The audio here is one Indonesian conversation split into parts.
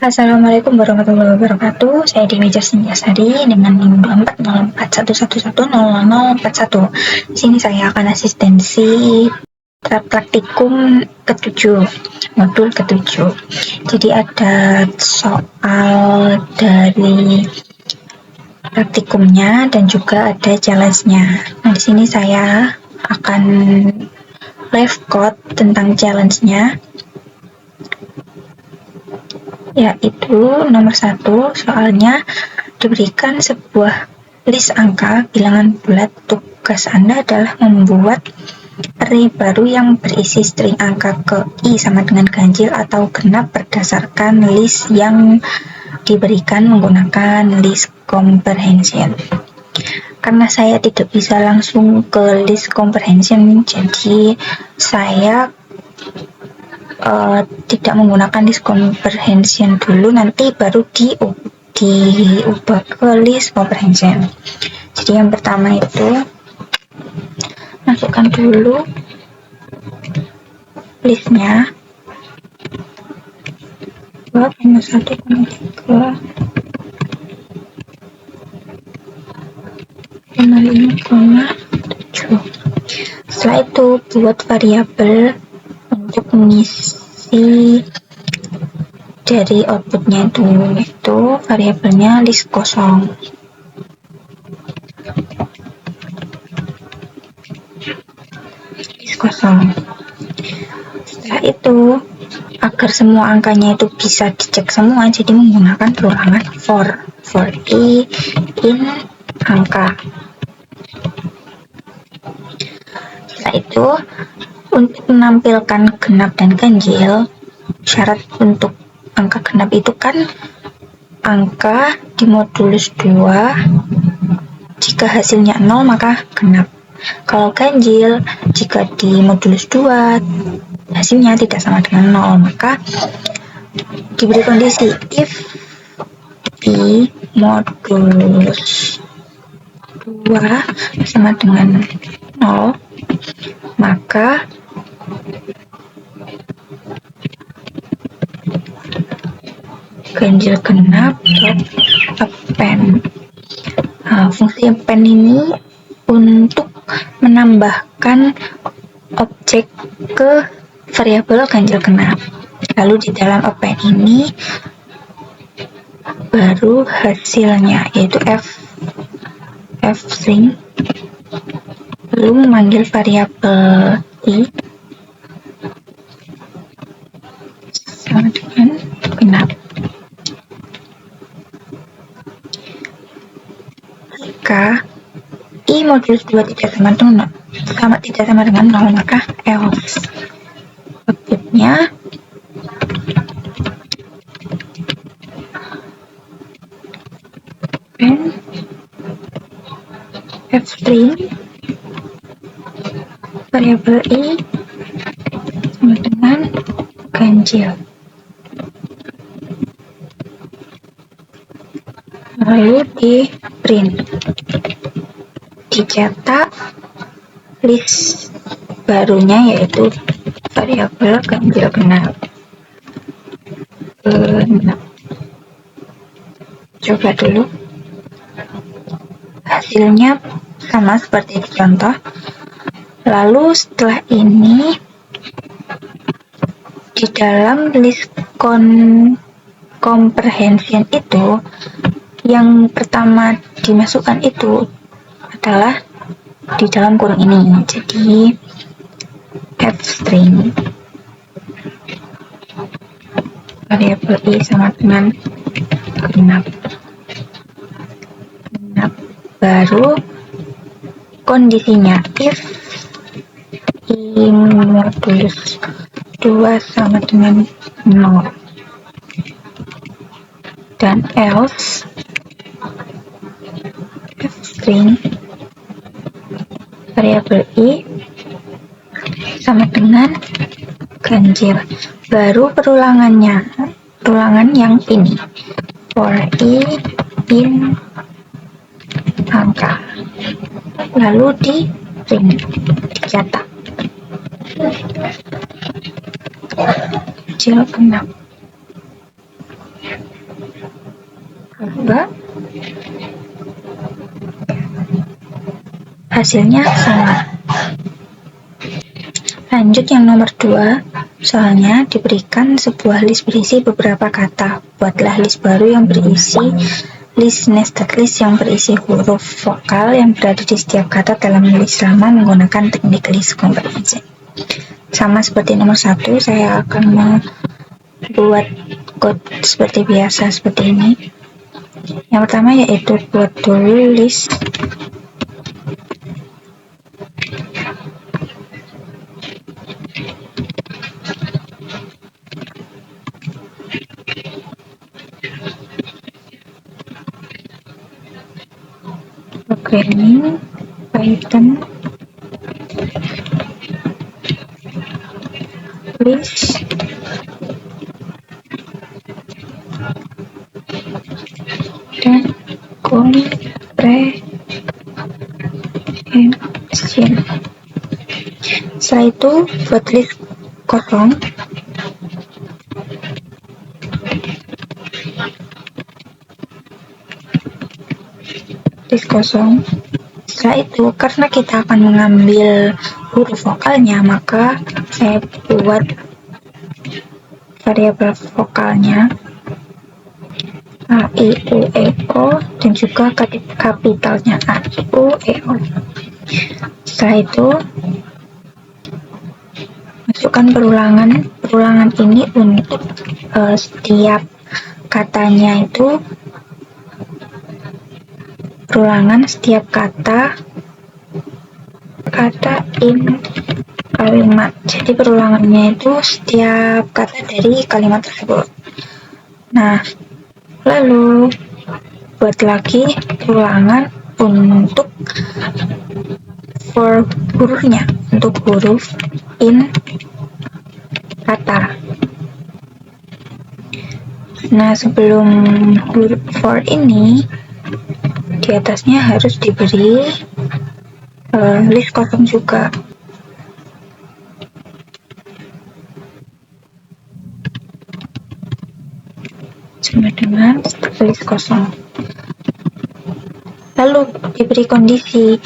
Assalamualaikum warahmatullahi wabarakatuh. Saya Dewi Jasninjasari dengan NIM 240411000041. Di sini saya akan asistensi praktikum ke-7, modul ke-7. Jadi ada soal dari praktikumnya dan juga ada challenge-nya. Nah, di sini saya akan live code tentang challenge-nya, yaitu nomor 1, soalnya diberikan sebuah list angka bilangan bulat. Tugas Anda adalah membuat array baru yang berisi string angka ke i sama dengan ganjil atau genap berdasarkan list yang diberikan menggunakan list comprehension. Karena saya tidak bisa langsung ke list comprehension, jadi saya tidak menggunakan list comprehension dulu, nanti baru diubah ke list comprehension. Jadi yang pertama itu masukkan dulu listnya 2,1,3 5,7. Setelah itu buat variabel untuk mengisi dari outputnya itu variabelnya list kosong. Setelah itu, agar semua angkanya itu bisa dicek semua, jadi menggunakan perulangan for i in angka. Setelah itu, untuk menampilkan genap dan ganjil, syarat untuk angka genap itu kan angka dimodulus 2, jika hasilnya 0 maka genap. Kalau ganjil, jika dimodulus 2 hasilnya tidak sama dengan 0, maka diberi kondisi if i modulus 2 sama dengan 0, maka ganjil genap append. Fungsi append ini untuk menambahkan objek ke variabel ganjil genap. Lalu di dalam append ini baru hasilnya, yaitu f string, lalu memanggil variabel i sama dengan genap. Jika i modulus 2 tidak sama dengan 0, maka else. Outputnya f string variabel i sama dengan ganjil. Lalu di print, dicetak list barunya, yaitu variabel ganjil genap. Coba dulu hasilnya sama seperti di contoh. Lalu setelah ini di dalam list comprehension itu yang pertama dimasukkan itu adalah di dalam kurung ini, jadi f string variabel i sama dengan genap, baru kondisinya if i modulus 2 sama dengan 0 dan else f string variabel i sama dengan ganjil, baru perulangan yang ini for i in angka, lalu di print, dicetak ganjil genap. Coba. Hasilnya sama. Lanjut yang nomor 2. Soalnya diberikan sebuah list berisi beberapa kata. Buatlah list baru yang berisi list nested list yang berisi huruf vokal yang berada di setiap kata dalam list lama menggunakan teknik list comprehension. Sama seperti nomor 1, saya akan membuat code seperti biasa seperti ini. Yang pertama yaitu buat dulu list programming Python list dan comprehension. Setelah itu buat list kosong. List kosong. Setelah itu, karena kita akan mengambil huruf vokalnya, maka saya buat variabel vokalnya A, I, U, E, O dan juga kapitalnya A, I, U, E, O. Setelah itu masukkan perulangan ini untuk setiap katanya itu perulangan setiap kata in kalimat. Jadi perulangannya itu setiap kata dari kalimat tersebut. Nah, lalu buat lagi perulangan untuk for hurufnya, untuk huruf in kata. Nah, sebelum huruf for ini di atasnya harus diberi list kosong juga. Sama dengan list kosong. Lalu diberi kondisi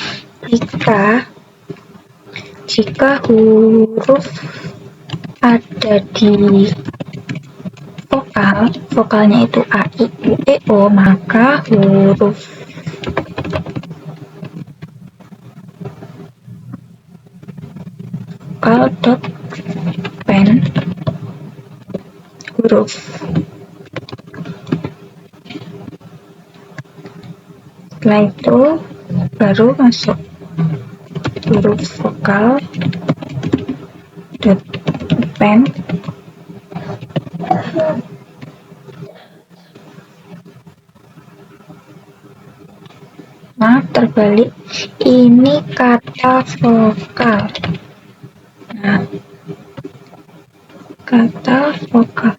jika huruf ada di vokalnya itu A, I, U, E, O, maka huruf vokal.pen huruf. Setelah itu baru masuk huruf vokal.pen terbalik, ini kata vokal. Nah, kata vokal,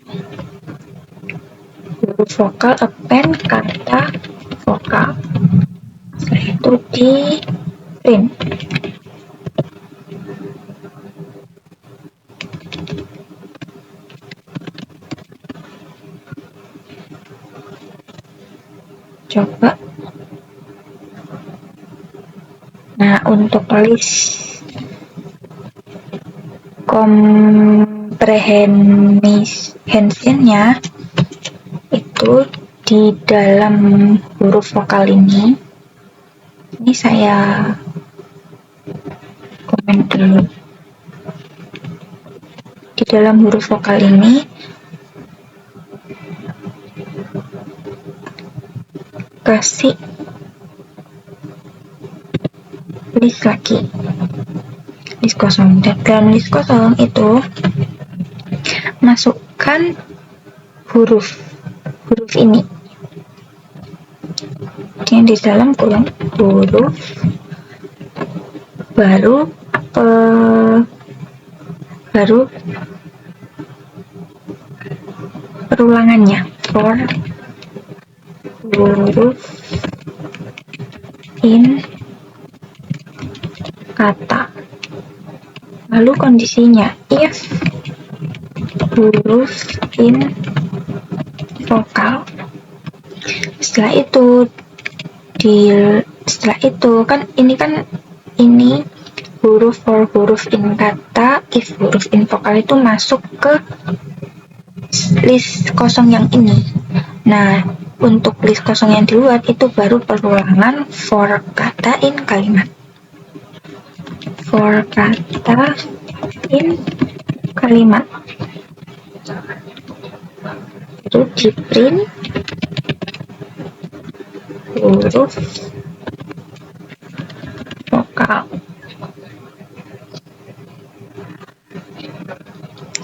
huruf vokal append kata vokal. Setelah itu di print. Coba. Nah, untuk list comprehensionnya itu di dalam huruf vokal ini saya komen dulu. Di dalam huruf vokal ini kasih list lagi, list kosong. Dan dalam list kosong itu masukkan huruf ini yang di dalam kolom huruf baru perulangannya for huruf in kata. Lalu kondisinya if huruf in vokal Setelah itu kan ini huruf for huruf in kata, if huruf in vokal itu masuk ke list kosong yang ini. Nah, untuk list kosong yang di luar itu baru perulangan for kata in kalimat. For kata in kalimat. Itu di print huruf vokal.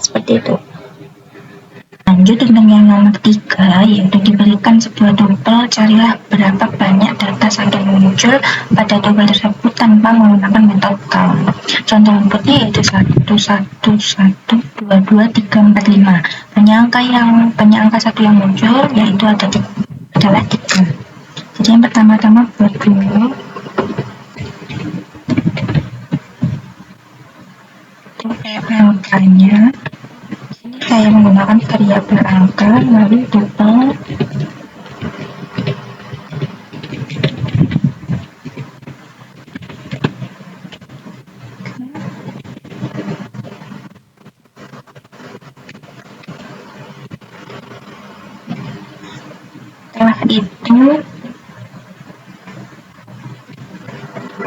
Seperti itu. Lanjut dengan yang nomor 3, yaitu diberikan sebuah tupel, carilah berapa banyak data sampel muncul pada tupel tersebut tanpa menggunakan metode count. Contoh inputnya yaitu 1, 1, 1, 2, 2, 3, 4, 5. Banyak angka 1 yang muncul yaitu adalah 3. Jadi yang pertama-tama buat dulu tupel angkanya. Saya menggunakan variabel angka lalu tupel setelah itu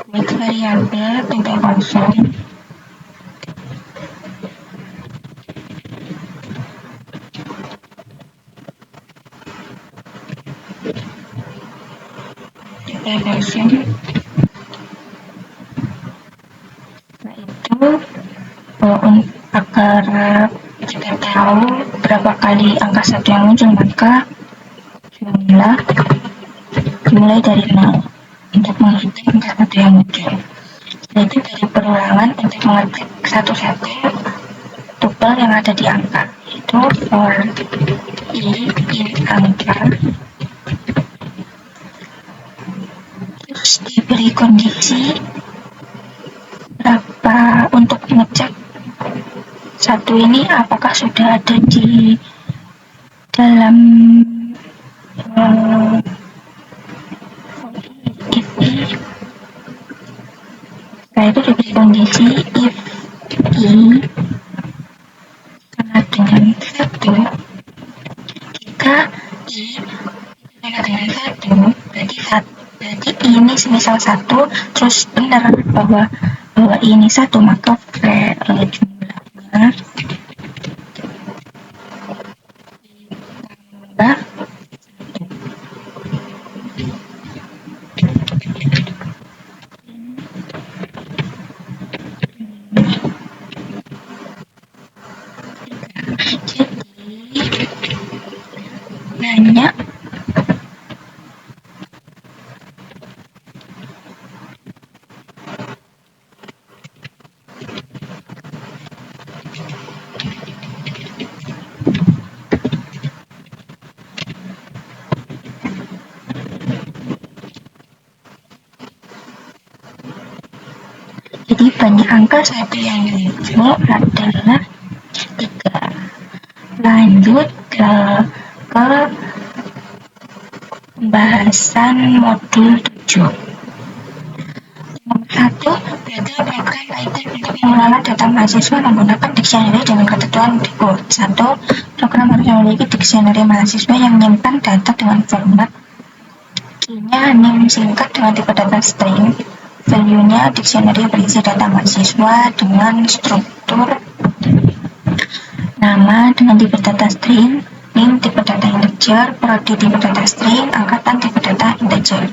buat variabel tupel kosong kosong. Nah itu agar kita tahu berapa kali angka 1 yang muncul, maka jumlah dimulai dari 0 untuk menghitung angka 1 yang muncul. Jadi dari perulangan untuk mengetik satu-satu tupel yang ada di angka, itu for i in angka, terus diberi kondisi berapa untuk ngecek satu ini apakah sudah ada di dalam if i. Setelah itu diberi kondisi if i sama dengan 1, jika i sama dengan 1 berarti ini semisal 1 terus benar bahwa ini 1, maka jumlahnya ditambah banyak angka 1 yang muncul adalah 3. Lanjut ke pembahasan modul 7. Nomor 1, belajar program Python untuk mengelola data mahasiswa menggunakan dictionary dengan ketentuan berikut. 1. Program harus memiliki dictionary mahasiswa yang menyimpan data dengan format key-nya name singkat dengan tipe data string. Value-nya dictionary berisi data mahasiswa dengan struktur nama dengan tipe data string, name tipe data integer, prodi tipe data string, angkatan tipe data integer.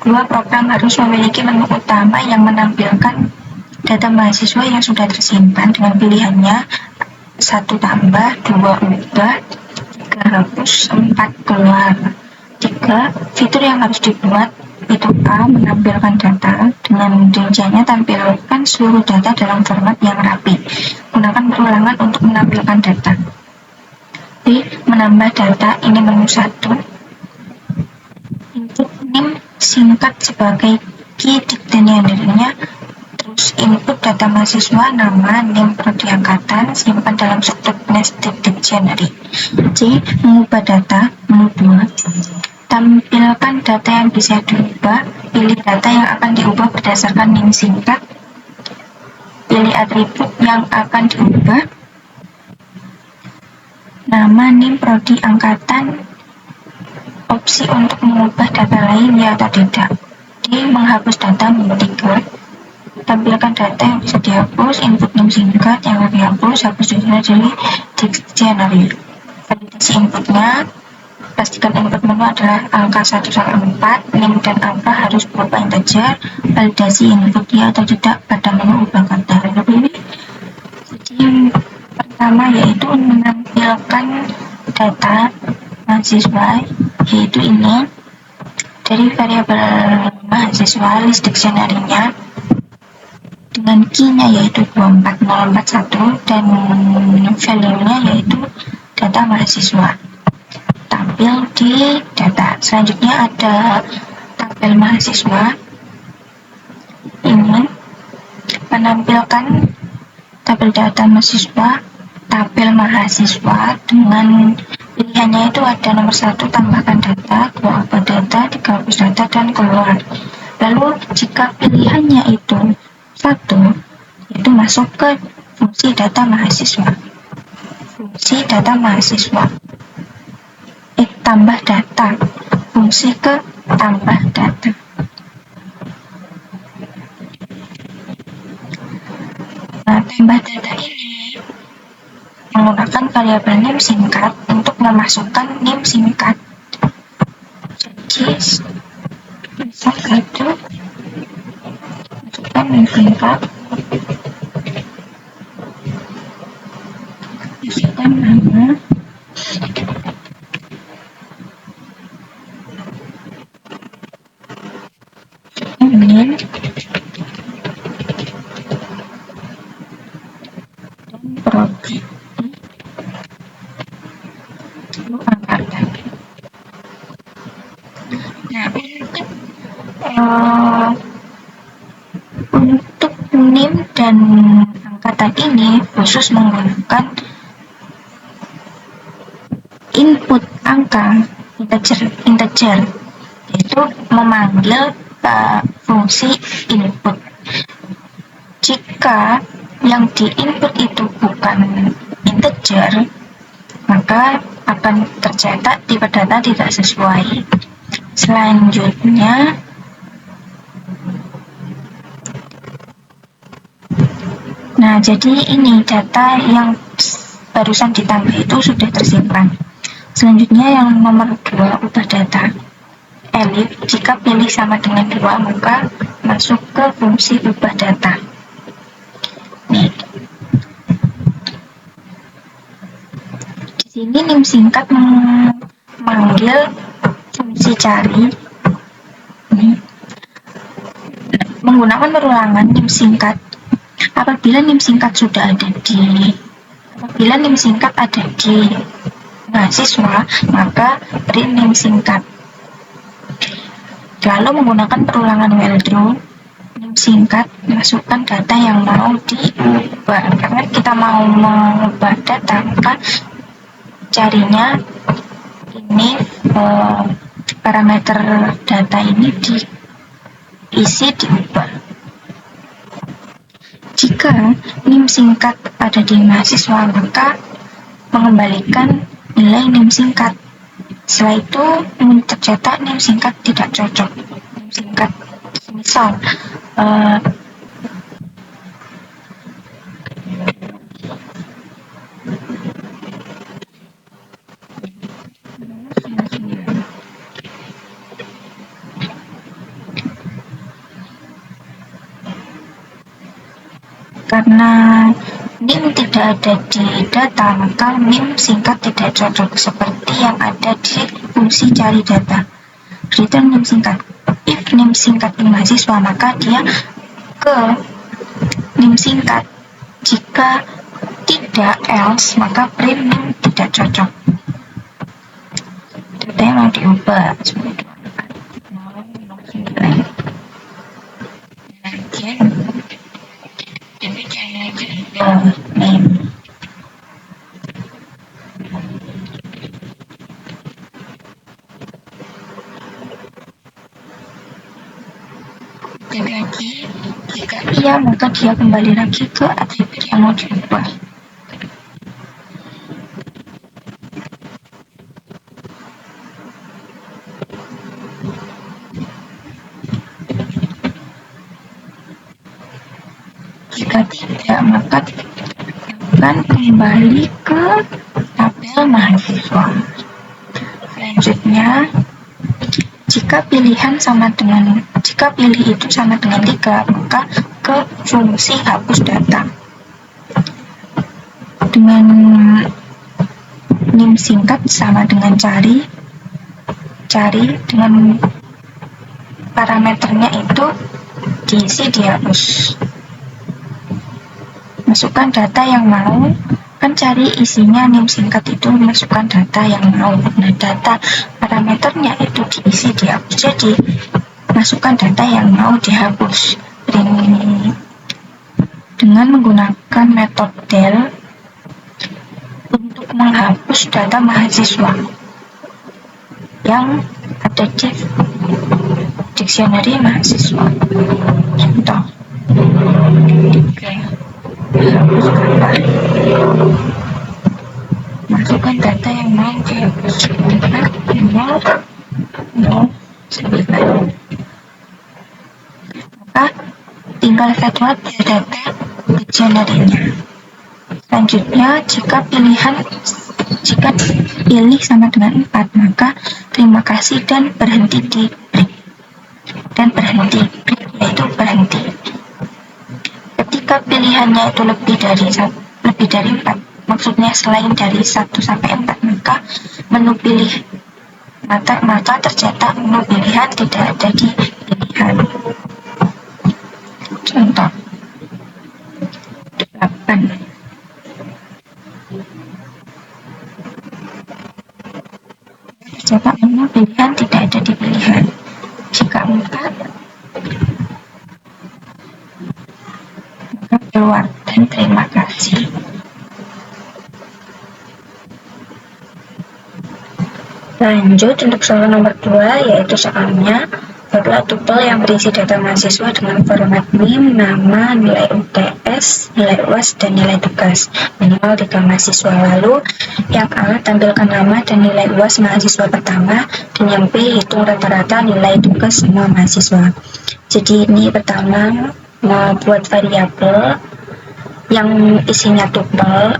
2. Program harus memiliki menu utama yang menampilkan data mahasiswa yang sudah tersimpan dengan pilihannya 1 tambah, 2 ubah, 3 hapus, 4 keluar. 3. Fitur yang harus dibuat itu A. Menampilkan data dengan rinciannya, tampilkan seluruh data dalam format yang rapi. Gunakan perulangan untuk menampilkan data. B. Menambah data, ini menu 1. Input name singkat sebagai key dictionary-nya, terus input data mahasiswa, nama, name, prodi, angkatan, simpan dalam struktur nested dictionary. C. Mengubah data, menu 2. Tampilkan data yang bisa diubah. Pilih data yang akan diubah berdasarkan name singkat. Pilih atribut yang akan diubah. Nama, NIM, prodi, angkatan. Opsi untuk mengubah data lain, ya atau tidak. D. Menghapus data, menu 3. Tampilkan data yang bisa dihapus. Input name singkat yang akan dihapus. Hapus dari dictionary. Validasi inputnya. Pastikan input menu adalah angka 1 sampai 4. Name dan angka harus berupa integer. Validasi input ya atau tidak pada menu ubah kata. Jadi yang pertama yaitu menampilkan data mahasiswa, yaitu ini dari variabel mahasiswa list dictionary-nya dengan key-nya yaitu 24041 dan value-nya yaitu data mahasiswa. Tampil di data. Selanjutnya ada tabel mahasiswa. Ini menampilkan tabel data mahasiswa, tabel mahasiswa dengan pilihannya itu ada nomor 1 tambahkan data, 2 ubah data, 3 hapus data, dan keluar. Lalu jika pilihannya itu 1, itu masuk ke fungsi data mahasiswa. Fungsi data mahasiswa. Tambah data. Fungsi ke tambah data. Nah, tambah data ini menggunakan variabel name singkat untuk memasukkan name singkat. Jadi, misal itu masukkan name singkat, masukkan nama, name, dan prodi. Lalu angkatan. Nah, untuk name dan angkatan ini khusus menggunakan input angka integer, yaitu memanggil fungsi input. Jika yang di input itu bukan integer, maka akan tercetak tipe data tidak sesuai. Selanjutnya nah, jadi ini data yang barusan ditambah itu sudah tersimpan. Selanjutnya yang nomor 2, ubah data. Elif, jika pilih sama dengan 2, maka masuk ke fungsi ubah data. Nih. Di sini name singkat memanggil fungsi cari. Menggunakan perulangan name singkat. Apabila name singkat ada di mahasiswa, maka print name singkat. Lalu menggunakan perulangan while true, name singkat, masukkan data yang mau diubah. Karena kita mau mengubah data, maka carinya ini parameter data ini diubah. Jika name singkat ada di mahasiswa, maka mengembalikan nilai name singkat. Setelah itu tercetak name singkat tidak cocok. Name singkat misal karena name tidak ada di data, maka name singkat tidak cocok seperti yang ada di fungsi cari data. Return name singkat. If name singkat di mahasiswa, maka dia ke name singkat. Jika tidak else, maka print name tidak cocok. Data yang mau diubah seperti itu. Name. dan lagi. Jika iya, maka dia kembali lagi ke atribut yang mau diubah. Jika tidak, maka akan kembali ke tabel mahasiswa. Selanjutnya, jika pilih itu sama dengan 3, maka ke fungsi hapus data. Dengan nim singkat sama dengan cari dengan parameternya itu diisi dihapus. Masukkan data yang mau, kan cari isinya nim singkat itu masukkan data yang mau. Nah, data parameternya itu diisi dihapus. Jadi masukkan data yang mau dihapus dengan menggunakan metode del untuk menghapus data mahasiswa yang ada di dictionary mahasiswa. Contoh. Oke. Hapus data. Masukkan data yang mau dihapus. Data 009. Maka tinggal satu data dictionary-nya. Selanjutnya, jika pilih sama dengan 4, maka terima kasih dan berhenti di break. Dan berhenti, break yaitu berhenti. Ketika pilihannya itu lebih dari 4, maksudnya selain dari 1 sampai 4, maka menu pilih maka tercetak menu pilihan tidak ada di pilihan. Contoh 8. Tercetak menu pilihan tidak ada di pilihan. Jika 4, maka keluar dan terima kasih. Lanjut untuk soal nomor 2, yaitu soalnya buatlah tupel yang berisi data mahasiswa dengan format NIM, nama, nilai UTS, nilai UAS, dan nilai tugas. Minimal 3 mahasiswa. Lalu yang A, tampilkan nama dan nilai UAS mahasiswa pertama, dan yang B, hitung rata-rata nilai tugas semua mahasiswa. Jadi ini pertama buat variabel yang isinya tupel.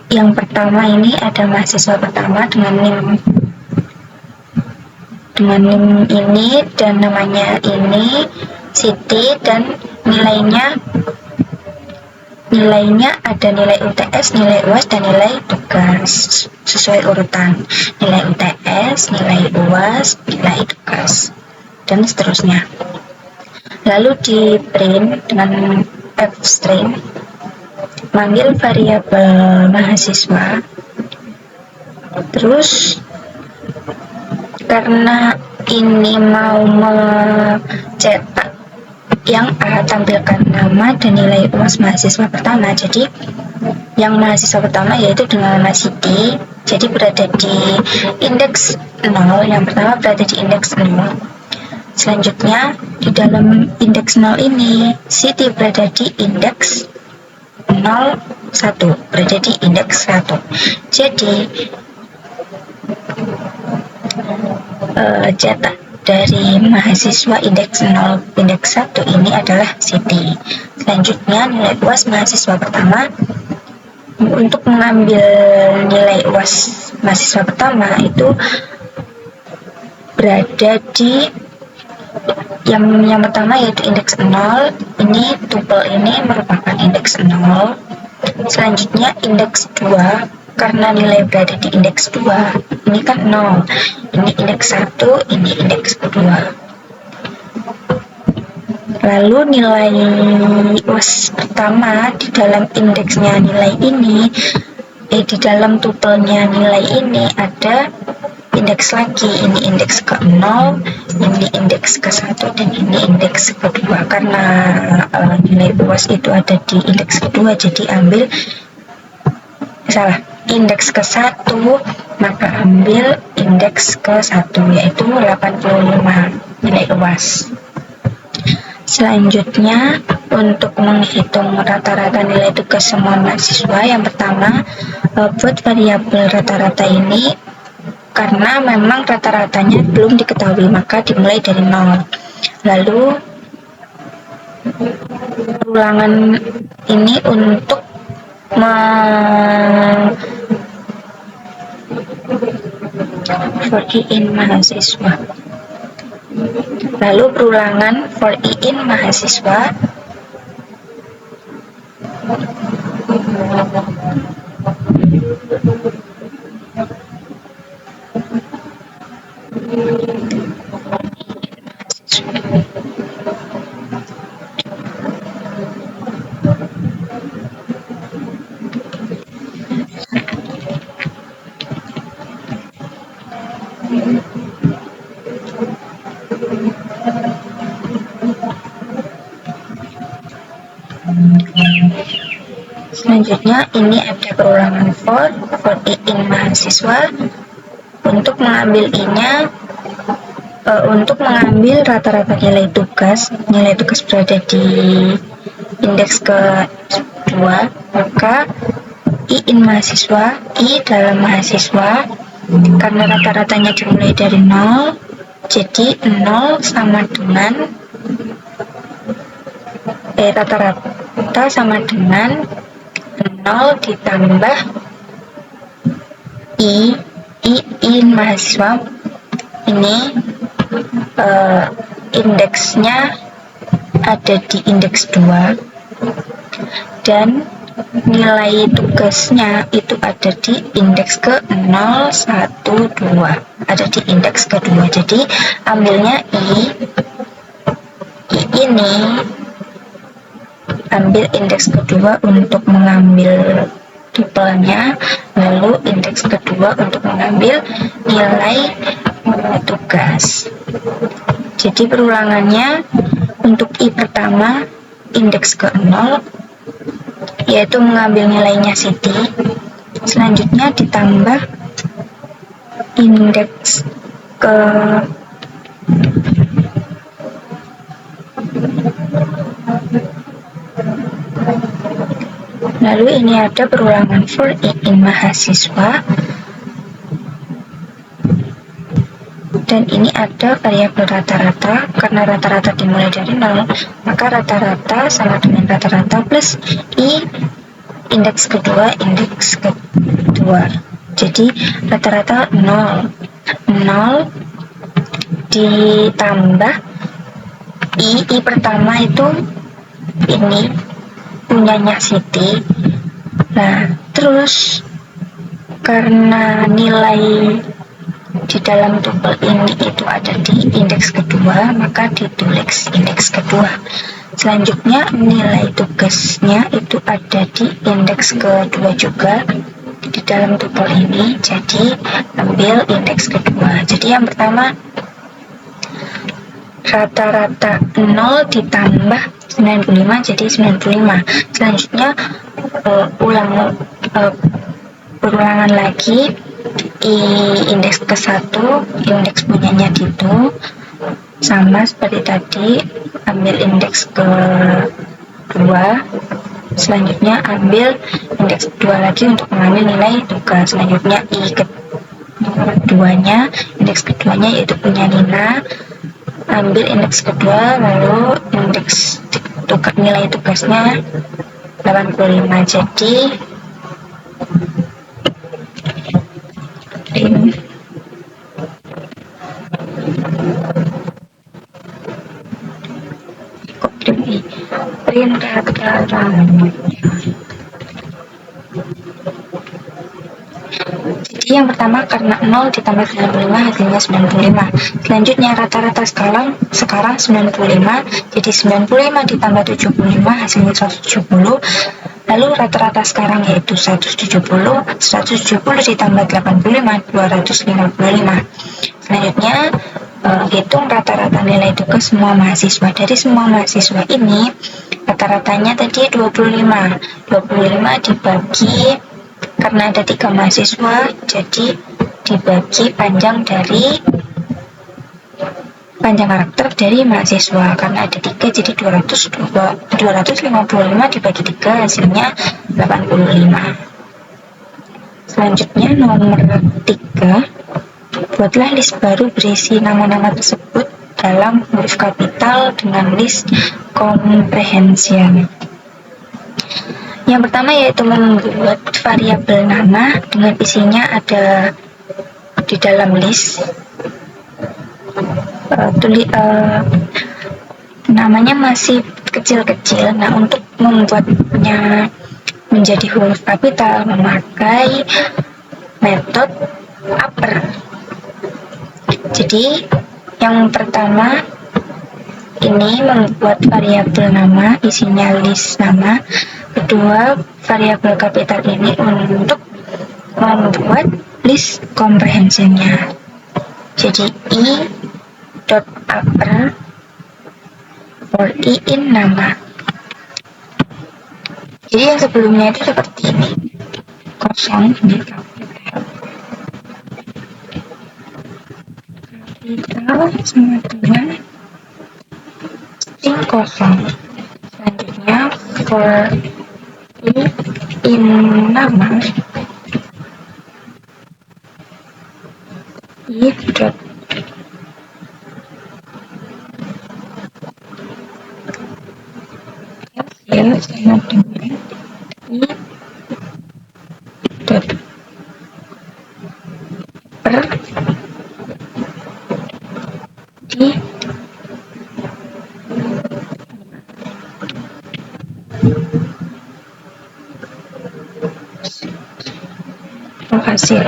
Yang pertama ini ada mahasiswa pertama dengan NIM ini dan namanya ini Siti, dan nilainya ada nilai UTS, nilai UAS, dan nilai tugas sesuai urutan. Nilai UTS, nilai UAS, nilai tugas, dan seterusnya. Lalu di print dengan fstring, manggil variabel mahasiswa. Terus karena ini mau mencetak yang A, tampilkan nama dan nilai UAS mahasiswa pertama, jadi yang mahasiswa pertama yaitu dengan nama Siti, jadi berada di indeks 0. Yang pertama berada di indeks 0. Selanjutnya di dalam indeks 0 ini Siti berada di indeks 01, berada di indeks 1. Jadi cetak dari mahasiswa indeks 0 indeks 1 ini adalah Siti. Selanjutnya nilai UAS mahasiswa pertama. Untuk mengambil nilai UAS mahasiswa pertama itu berada di yang pertama yaitu indeks 0. Ini tupel ini merupakan indeks 0. Selanjutnya indeks 2, karena nilai berada di indeks 2, ini kan 0. Ini indeks 1, ini indeks 2. Lalu nilai UAS pertama di dalam indeksnya nilai ini, di dalam tupelnya nilai ini ada indeks lagi. Ini indeks ke-0, ini indeks ke-1, dan ini indeks ke-2. Karena nilai UAS itu ada di indeks ke-2, jadi ambil indeks ke-1, maka ambil indeks ke-1 yaitu 85 nilai UAS. Selanjutnya, untuk menghitung rata-rata nilai tugas semua mahasiswa, yang pertama, buat variabel rata-rata ini, karena memang rata-ratanya belum diketahui, maka dimulai dari 0. Lalu, ulangan ini untuk for i in mahasiswa. Lalu perulangan for i in mahasiswa Selanjutnya, ini ada perulangan for i in mahasiswa. Untuk mengambil i-nya, untuk mengambil rata-rata nilai tugas berada di indeks kedua, maka i in mahasiswa, i dalam mahasiswa, karena rata-ratanya dimulai dari 0, jadi 0 sama dengan rata-rata sama dengan 0 ditambah i in mahasiswa. Ini indeksnya ada di indeks 2 dan nilai tugasnya itu ada di indeks ke 0, 1, 2, ada di indeks kedua. Jadi ambilnya i ini, ambil indeks kedua untuk mengambil tupelnya, lalu indeks kedua untuk mengambil nilai tugas. Jadi perulangannya untuk i pertama indeks ke 0, yaitu mengambil nilainya Siti. Selanjutnya ditambah indeks ke lalu ini ada perulangan for i in mahasiswa, dan ini ada variabel rata-rata. Karena rata-rata dimulai dari 0, maka rata-rata sama dengan rata-rata plus i indeks kedua, jadi rata-rata 0 ditambah i pertama itu ini punyanya Siti. Nah, terus karena nilai di dalam tupel ini itu ada di indeks kedua, maka ditulis indeks kedua. Selanjutnya nilai tugasnya itu ada di indeks kedua juga di dalam tupel ini, jadi ambil indeks kedua. Jadi yang pertama rata-rata 0 ditambah 95 jadi 95. Selanjutnya ulangan lagi i indeks ke 1, indeks punyanya gitu, sama seperti tadi, ambil indeks ke 2. Selanjutnya ambil indeks kedua lagi untuk mengambil nilai tugas. Selanjutnya i keduanya, indeks keduanya yaitu punya Nina, ambil indeks kedua, lalu indeks nilai tugasnya 85. Jadi print Jadi yang pertama karena 0 ditambah 95 hasilnya 95. Selanjutnya rata-rata sekarang 95, jadi 95 ditambah 75 hasilnya 170. Lalu rata-rata sekarang yaitu 170 ditambah 85 255. Selanjutnya hitung rata-rata nilai tugas semua mahasiswa. Dari semua mahasiswa ini rata-ratanya tadi 25 dibagi, karena ada 3 mahasiswa, jadi dibagi panjang dari panjang karakter dari mahasiswa. Karena ada 3 jadi 255 dibagi 3 hasilnya 85. Selanjutnya nomor 3, buatlah list baru berisi nama-nama tersebut dalam huruf kapital dengan list comprehension. Yang pertama yaitu membuat variabel nama dengan isinya ada di dalam list namanya masih kecil-kecil. Nah, untuk membuatnya menjadi huruf kapital memakai metode upper. Jadi yang pertama ini membuat variabel nama, isinya list nama. Kedua, variabel kapital ini untuk membuat list comprehensionnya. Jadi i.upper for i in nama. Jadi yang sebelumnya itu seperti ini, kosong di kapital sama dengan string kosong. Selanjutnya for i in nama, i dot hasil sama dengan i dot per di hasil.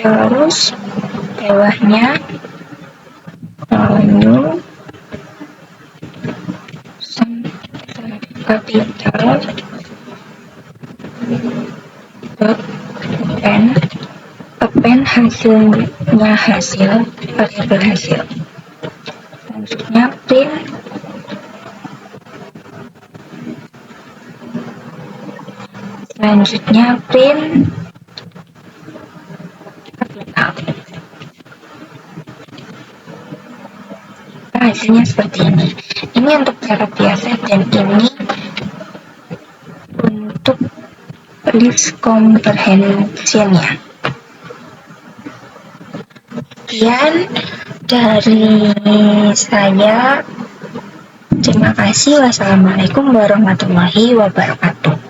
Terus bawahnya new kapital append hasilnya hasil variabel hasil. Selanjutnya print hasilnya seperti ini. Ini untuk cara biasa dan ini untuk list comprehensionnya. Sekian dari saya. Terima kasih. Wassalamualaikum warahmatullahi wabarakatuh.